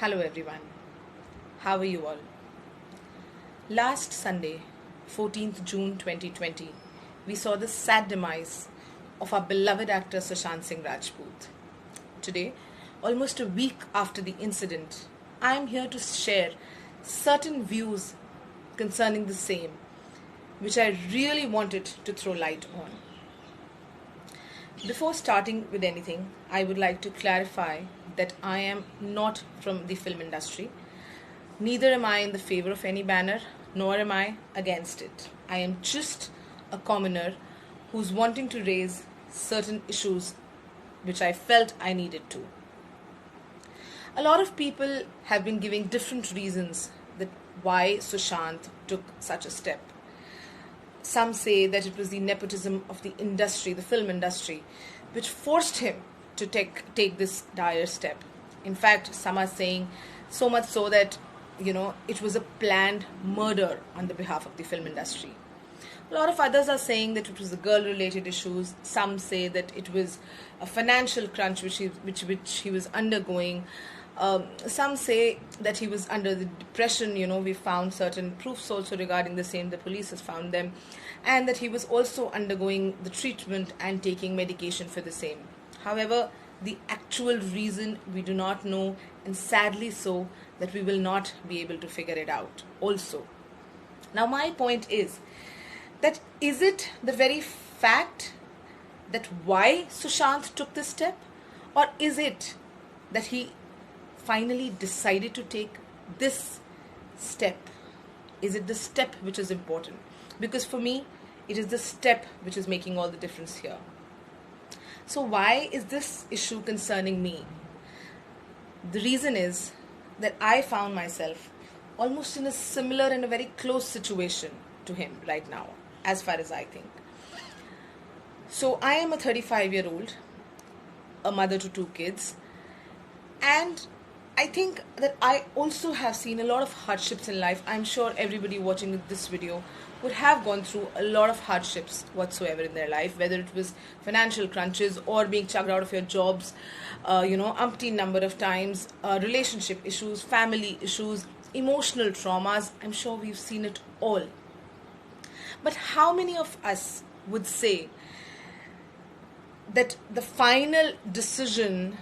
Hello everyone. How are you all? Last Sunday, 14th June 2020, we saw the sad demise of our beloved actor Sushant Singh Rajput. Today, almost a week after the incident, I am here to share certain views concerning the same, which I really wanted to throw light on. Before starting with anything, I would like to clarify that I am not from the film industry. Neither am I in the favor of any banner, nor am I against it. I am just a commoner who's wanting to raise certain issues which I felt I needed to. A lot of people have been giving different reasons that why Sushant took such a step. Some say that it was the nepotism of the industry, the film industry, which forced him to take this dire step. In fact, some are saying so much so that, it was a planned murder on the behalf of the film industry. A lot of others are saying that it was the girl-related issues. Some say that it was a financial crunch which he was undergoing. Some say that he was under the depression. We found certain proofs also regarding the same. The police has found them. And that he was also undergoing the treatment and taking medication for the same. However, the actual reason we do not know, and sadly so, that we will not be able to figure it out also. Now my point is that is it the very fact that why Sushant took this step, or is it that he finally decided to take this step? Is it the step which is important? Because for me, it is the step which is making all the difference here. So why is this issue concerning me? The reason is that I found myself almost in a similar and a very close situation to him right now, as far as I think. So I am a 35-year-old, a mother to 2 kids, and I think that I also have seen a lot of hardships in life. I'm sure everybody watching this video would have gone through a lot of hardships whatsoever in their life, whether it was financial crunches or being chucked out of your jobs, umpteen number of times, relationship issues, family issues, emotional traumas. I'm sure we've seen it all. But how many of us would say that the final decision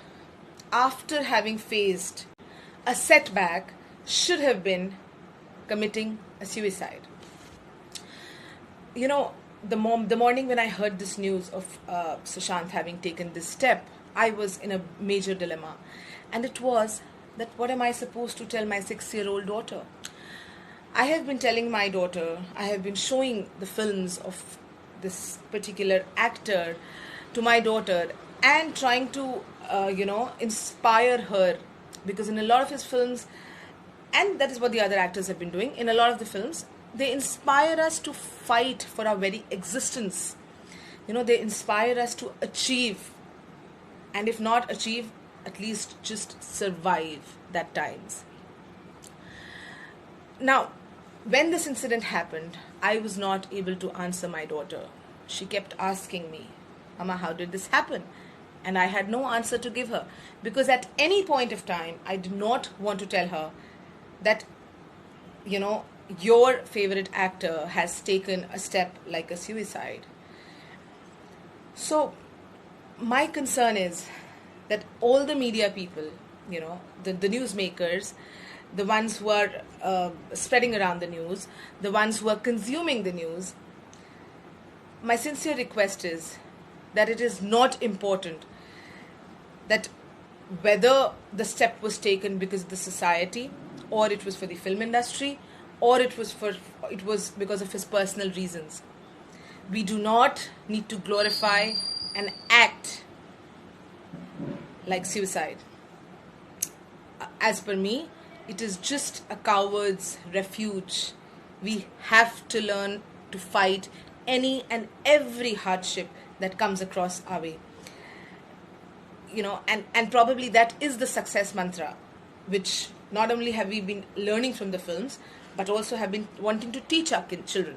after having faced a setback should have been committing a suicide? The morning when I heard this news of Sushant having taken this step, I was in a major dilemma. And it was that what am I supposed to tell my 6-year-old daughter? I have been telling my daughter, I have been showing the films of this particular actor to my daughter and trying to, inspire her, because in a lot of his films, and that is what the other actors have been doing, in a lot of the films, they inspire us to fight for our very existence. They inspire us to achieve, and if not achieve, at least just survive that times. Now, when this incident happened, I was not able to answer my daughter. She kept asking me, Mama, how did this happen? And I had no answer to give her, because at any point of time, I did not want to tell her that, your favorite actor has taken a step like a suicide. So, my concern is that all the media people, the newsmakers, the ones who are spreading around the news, the ones who are consuming the news, my sincere request is that it is not important that whether the step was taken because of the society, or it was for the film industry, or it was because of his personal reasons. We do not need to glorify an act like suicide. As per me, it is just a coward's refuge. We have to learn to fight any and every hardship that comes across our way. And probably that is the success mantra, which not only have we been learning from the films, but also have been wanting to teach our children.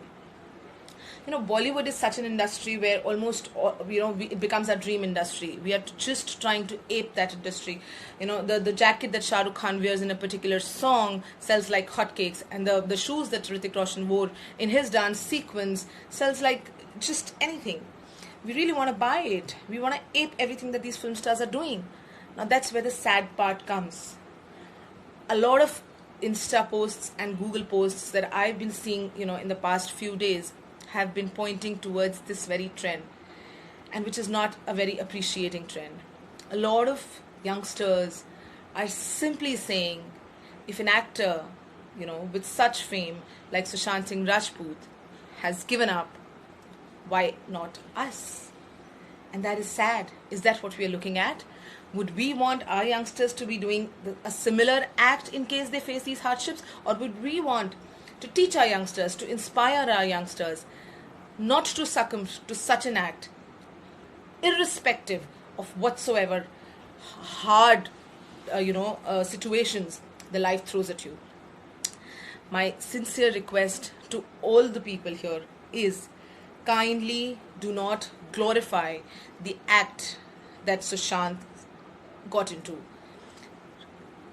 Bollywood is such an industry where almost it becomes a dream industry. We are just trying to ape that industry. The jacket that Shah Rukh Khan wears in a particular song sells like hotcakes, and the shoes that Hrithik Roshan wore in his dance sequence sells like just anything. We really want to buy it. We want to ape everything that these film stars are doing. Now that's where the sad part comes. A lot of Insta posts and Google posts that I've been seeing, in the past few days have been pointing towards this very trend, and which is not a very appreciating trend. A lot of youngsters are simply saying, if an actor, with such fame like Sushant Singh Rajput has given up, why not us? And that is sad. Is that what we are looking at? Would we want our youngsters to be doing a similar act in case they face these hardships? Or would we want to teach our youngsters, to inspire our youngsters not to succumb to such an act, irrespective of whatsoever hard, situations the life throws at you? My sincere request to all the people here is, kindly do not glorify the act that Sushant got into.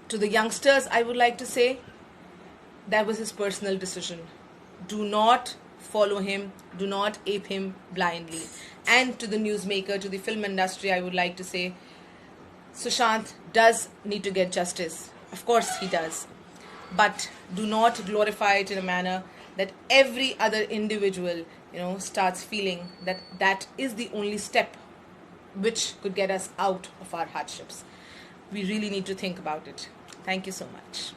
To the youngsters, I would like to say, that was his personal decision. Do not follow him, do not ape him blindly. And to the newsmaker, to the film industry, I would like to say, Sushant does need to get justice. Of course he does. But do not glorify it in a manner that every other individual, starts feeling that that is the only step which could get us out of our hardships. We really need to think about it. Thank you so much.